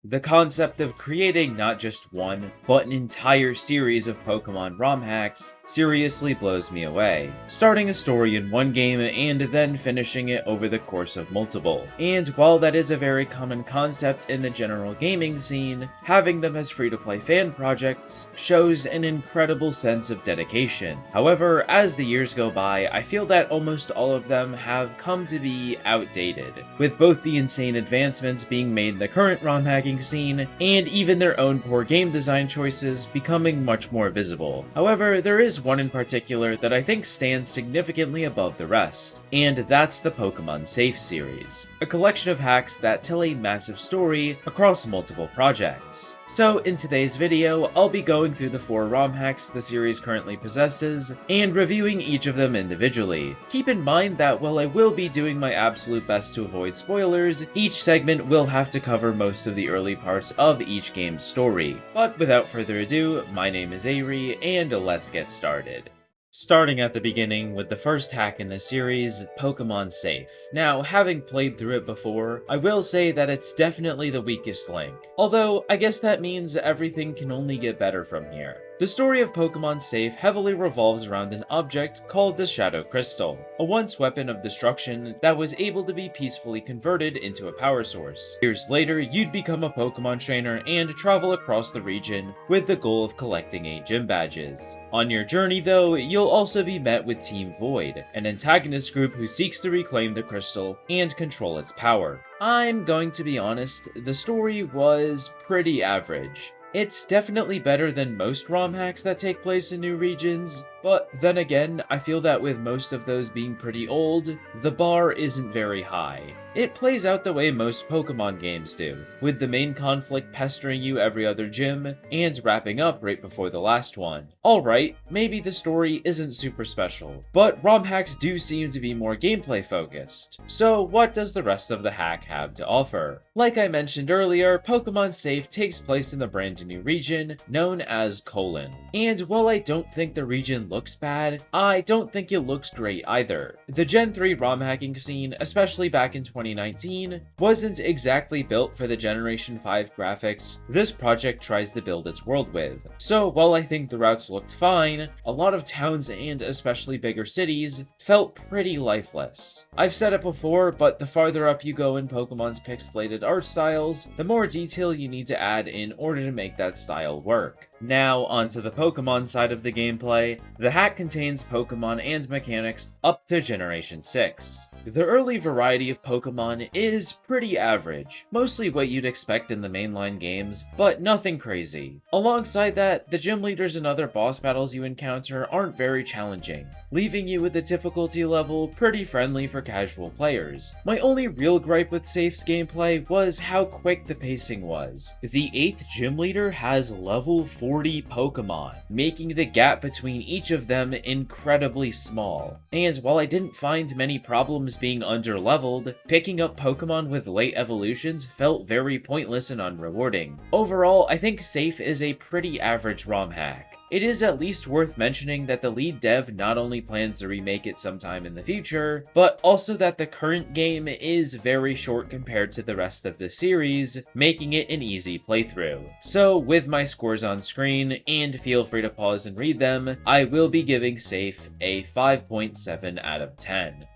The concept of creating not just one, but an entire series of Pokemon ROM hacks seriously blows me away. Starting a story in one game and then finishing it over the course of multiple. And while that is a very common concept in the general gaming scene, having them as free-to-play fan projects shows an incredible sense of dedication. However, as the years go by, I feel that almost all of them have come to be outdated, with both the insane advancements being made in the current ROM hacking scene, and even their own poor game design choices becoming much more visible. However, there is one in particular that I think stands significantly above the rest, and that's the Pokemon Safe series, a collection of hacks that tell a massive story across multiple projects. So in today's video, I'll be going through the 4 ROM hacks the series currently possesses, and reviewing each of them individually. Keep in mind that while I will be doing my absolute best to avoid spoilers, each segment will have to cover most of the early parts of each game's story. But without further ado, my name is Ari, and let's get started. Starting at the beginning with the first hack in the series, Pokemon Safe. Now, having played through it before, I will say that it's definitely the weakest link. Although, I guess that means everything can only get better from here. The story of Pokemon Safe heavily revolves around an object called the Shadow Crystal, a once weapon of destruction that was able to be peacefully converted into a power source. Years later, you'd become a Pokemon trainer and travel across the region with the goal of collecting 8 gym badges. On your journey though, you'll also be met with Team Void, an antagonist group who seeks to reclaim the crystal and control its power. I'm going to be honest, the story was pretty average. It's definitely better than most ROM hacks that take place in new regions, but then again, I feel that with most of those being pretty old, the bar isn't very high. It plays out the way most Pokemon games do, with the main conflict pestering you every other gym, and wrapping up right before the last one. Alright, maybe the story isn't super special, but ROM hacks do seem to be more gameplay focused. So what does the rest of the hack have to offer? Like I mentioned earlier, Pokemon Safe takes place in the brand new region known as Hoenn. And while I don't think the region looks bad, I don't think it looks great either. The Gen 3 ROM hacking scene, especially back in 2019, wasn't exactly built for the Generation 5 graphics this project tries to build its world with. So while I think the routes looked fine, a lot of towns and especially bigger cities felt pretty lifeless. I've said it before, but the farther up you go in Pokemon's pixelated art styles, the more detail you need to add in order to make that style work. Now, onto the Pokemon side of the gameplay. The hack contains Pokemon and mechanics up to Generation 6. The early variety of Pokemon is pretty average, mostly what you'd expect in the mainline games, but nothing crazy. Alongside that, the gym leaders and other boss battles you encounter aren't very challenging, leaving you with a difficulty level pretty friendly for casual players. My only real gripe with Safe's gameplay was how quick the pacing was. The 8th gym leader has level 40 Pokemon, making the gap between each of them incredibly small. And while I didn't find many problems being underleveled, picking up Pokemon with late evolutions felt very pointless and unrewarding. Overall, I think Safe is a pretty average ROM hack. It is at least worth mentioning that the lead dev not only plans to remake it sometime in the future, but also that the current game is very short compared to the rest of the series, making it an easy playthrough. So with my scores on screen, and feel free to pause and read them, I will be giving Safe a 5.7 out of 10.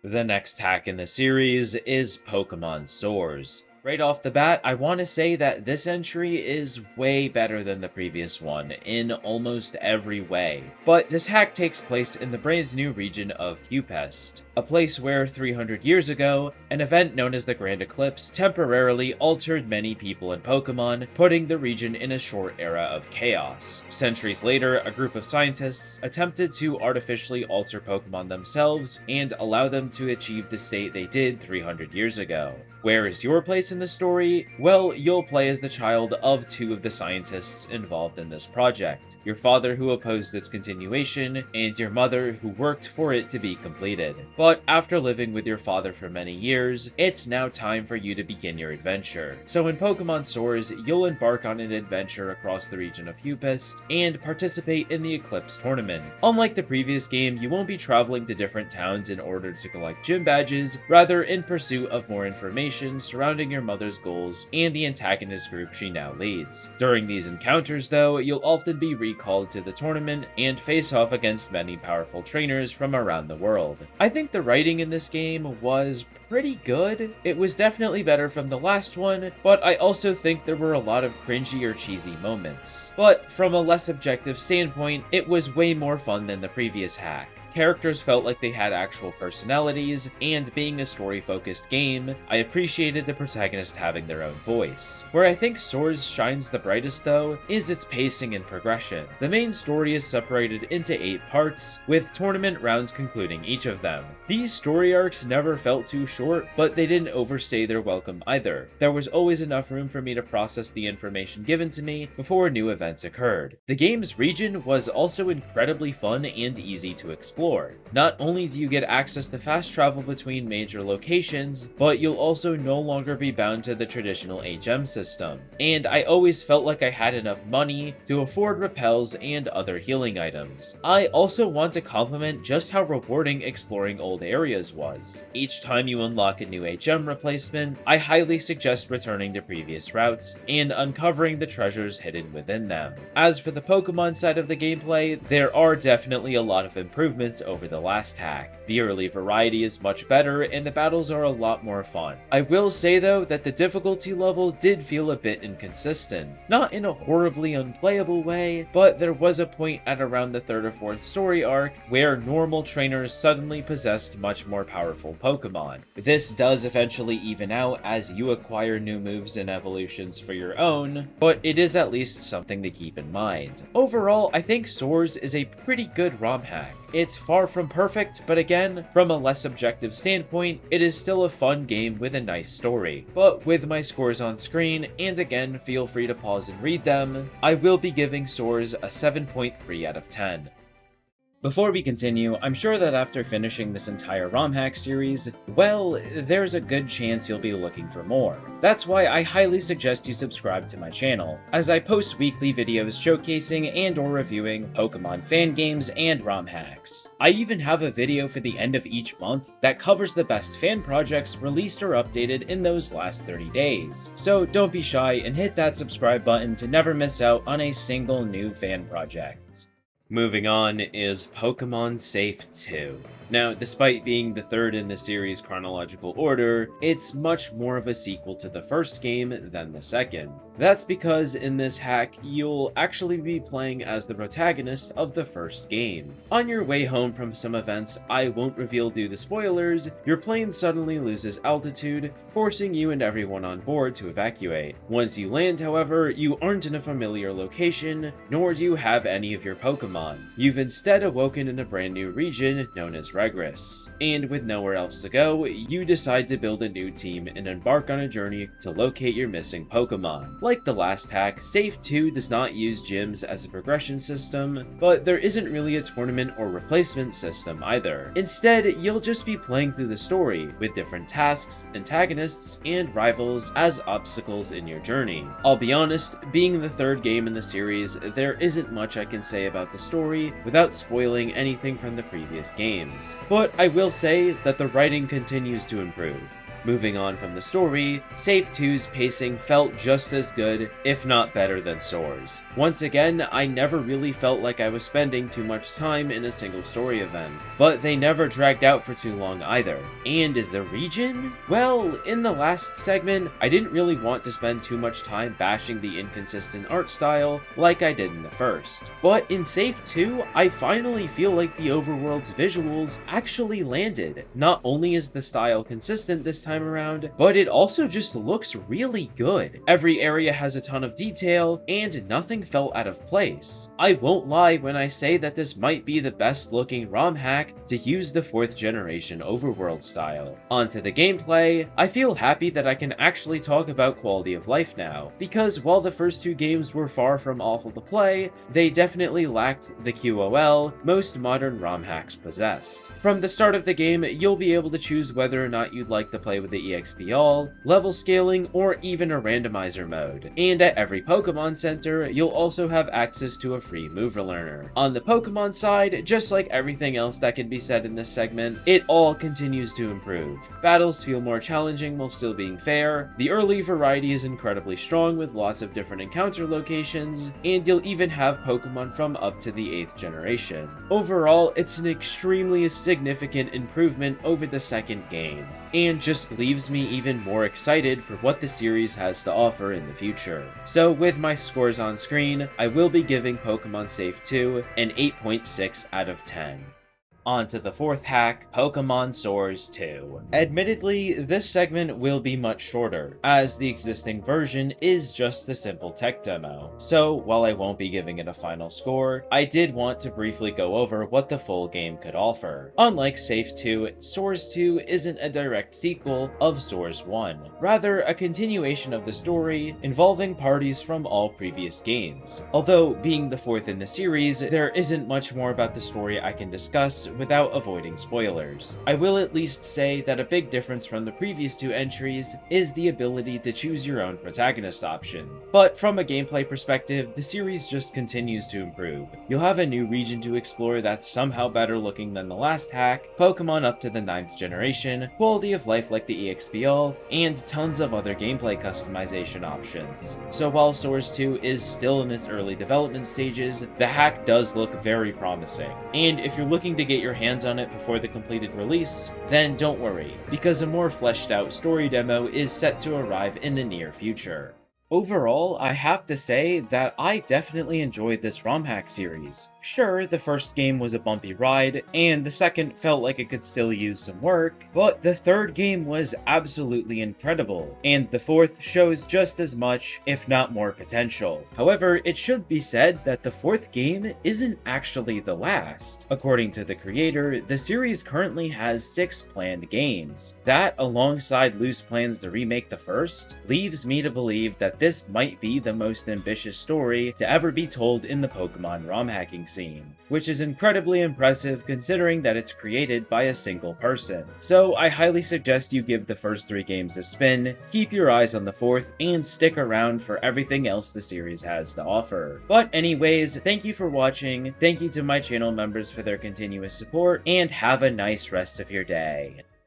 The next hack in the series is Pokemon Soars. Right off the bat, I want to say that this entry is way better than the previous one in almost every way. But this hack takes place in the brand new region of Kouteshi, a place where 300 years ago, an event known as the Grand Eclipse temporarily altered many people and Pokemon, putting the region in a short era of chaos. Centuries later, a group of scientists attempted to artificially alter Pokemon themselves and allow them to achieve the state they did 300 years ago. Where is your place in the story? Well, you'll play as the child of 2 of the scientists involved in this project. Your father, who opposed its continuation, and your mother, who worked for it to be completed. but after living with your father for many years, it's now time for you to begin your adventure. So in Pokemon Source, you'll embark on an adventure across the region of Hoenn and participate in the Eclipse tournament. Unlike the previous game, you won't be traveling to different towns in order to collect gym badges, rather in pursuit of more information surrounding your mother's goals and the antagonist group she now leads. During these encounters though, you'll often be recalled to the tournament and face off against many powerful trainers from around the world. I think the writing in this game was pretty good. It was definitely better from the last one, but I also think there were a lot of cringy or cheesy moments. But from a less objective standpoint, it was way more fun than the previous hack. Characters felt like they had actual personalities, and being a story-focused game, I appreciated the protagonist having their own voice. Where I think Source shines the brightest though, is its pacing and progression. The main story is separated into 8 parts, with tournament rounds concluding each of them. These story arcs never felt too short, but they didn't overstay their welcome either. There was always enough room for me to process the information given to me before new events occurred. The game's region was also incredibly fun and easy to explore. Not only do you get access to fast travel between major locations, but you'll also no longer be bound to the traditional HM system. And I always felt like I had enough money to afford repels and other healing items. I also want to compliment just how rewarding exploring old areas was. Each time you unlock a new HM replacement, I highly suggest returning to previous routes and uncovering the treasures hidden within them. As for the Pokemon side of the gameplay, there are definitely a lot of improvements over the last hack. The early variety is much better and the battles are a lot more fun. I will say though that the difficulty level did feel a bit inconsistent. Not in a horribly unplayable way, but there was a point at around the 3rd or 4th story arc where normal trainers suddenly possessed much more powerful Pokemon. This does eventually even out as you acquire new moves and evolutions for your own, but it is at least something to keep in mind. Overall, I think Source is a pretty good ROM hack. It's far from perfect, but again, from a less objective standpoint, it is still a fun game with a nice story. But with my scores on screen, and again, feel free to pause and read them, I will be giving Source a 7.3 out of 10. Before we continue, I'm sure that after finishing this entire ROM hack series, well, there's a good chance you'll be looking for more. That's why I highly suggest you subscribe to my channel, as I post weekly videos showcasing and or reviewing Pokemon fan games and ROM hacks. I even have a video for the end of each month that covers the best fan projects released or updated in those last 30 days. So don't be shy and hit that subscribe button to never miss out on a single new fan project. Moving on is Pokemon Safe 2. Now, despite being the 3rd in the series' chronological order, it's much more of a sequel to the first game than the 2nd. That's because in this hack, you'll actually be playing as the protagonist of the first game. On your way home from some events I won't reveal due to spoilers, your plane suddenly loses altitude, forcing you and everyone on board to evacuate. Once you land, however, you aren't in a familiar location, nor do you have any of your Pokemon. You've instead awoken in a brand new region known as Regress. And with nowhere else to go, you decide to build a new team and embark on a journey to locate your missing Pokemon. Like the last hack, Safe 2 does not use gyms as a progression system, but there isn't really a tournament or replacement system either. Instead, you'll just be playing through the story, with different tasks, antagonists, and rivals as obstacles in your journey. I'll be honest, being the 3rd game in the series, there isn't much I can say about the story without spoiling anything from the previous games. But I will say that the writing continues to improve. Moving on from the story, Safe 2's pacing felt just as good, if not better than Source. Once again, I never really felt like I was spending too much time in a single story event, but they never dragged out for too long either. And the region? Well, in the last segment, I didn't really want to spend too much time bashing the inconsistent art style like I did in the first. But in Safe 2, I finally feel like the overworld's visuals actually landed. Not only is the style consistent this time time around, but it also just looks really good. Every area has a ton of detail, and nothing felt out of place. I won't lie when I say that this might be the best looking ROM hack to use the 4th generation overworld style. Onto the gameplay, I feel happy that I can actually talk about quality of life now, because while the first 2 games were far from awful to play, they definitely lacked the QOL most modern ROM hacks possessed. From the start of the game, you'll be able to choose whether or not you'd like to play with the EXP all, level scaling, or even a randomizer mode. And at every Pokemon Center, you'll also have access to a free mover learner. On the Pokemon side, just like everything else that can be said in this segment, it all continues to improve. Battles feel more challenging while still being fair, the early variety is incredibly strong with lots of different encounter locations, and you'll even have Pokemon from up to the 8th generation. Overall, it's an extremely significant improvement over the 2nd game, and just leaves me even more excited for what the series has to offer in the future. So with my scores on screen, I will be giving Pokemon Safe 2 an 8.6 out of 10. On to the 4th hack, Pokemon Soars 2. Admittedly, this segment will be much shorter, as the existing version is just the simple tech demo. So, while I won't be giving it a final score, I did want to briefly go over what the full game could offer. Unlike Safe 2, Soars 2 isn't a direct sequel of Soars 1, rather a continuation of the story involving parties from all previous games. Although, being the 4th in the series, there isn't much more about the story I can discuss without avoiding spoilers. I will at least say that a big difference from the previous 2 entries is the ability to choose your own protagonist option. But from a gameplay perspective, the series just continues to improve. You'll have a new region to explore that's somehow better looking than the last hack, Pokemon up to the 9th generation, quality of life like the EXP all, and tons of other gameplay customization options. So while Soars 2 is still in its early development stages, the hack does look very promising. And if you're looking to get your hands on it before the completed release, then don't worry, because a more fleshed out story demo is set to arrive in the near future. Overall, I have to say that I definitely enjoyed this ROM hack series. Sure, the first game was a bumpy ride, and the second felt like it could still use some work, but the third game was absolutely incredible, and the 4th shows just as much, if not more potential. However, it should be said that the 4th game isn't actually the last. According to the creator, the series currently has 6 planned games. That, alongside loose plans to remake the first, leaves me to believe that this might be the most ambitious story to ever be told in the Pokemon ROM hacking scene, which is incredibly impressive considering that it's created by a single person. So I highly suggest you give the first 3 games a spin, keep your eyes on the 4th, and stick around for everything else the series has to offer. But anyways, thank you for watching, thank you to my channel members for their continuous support, and have a nice rest of your day.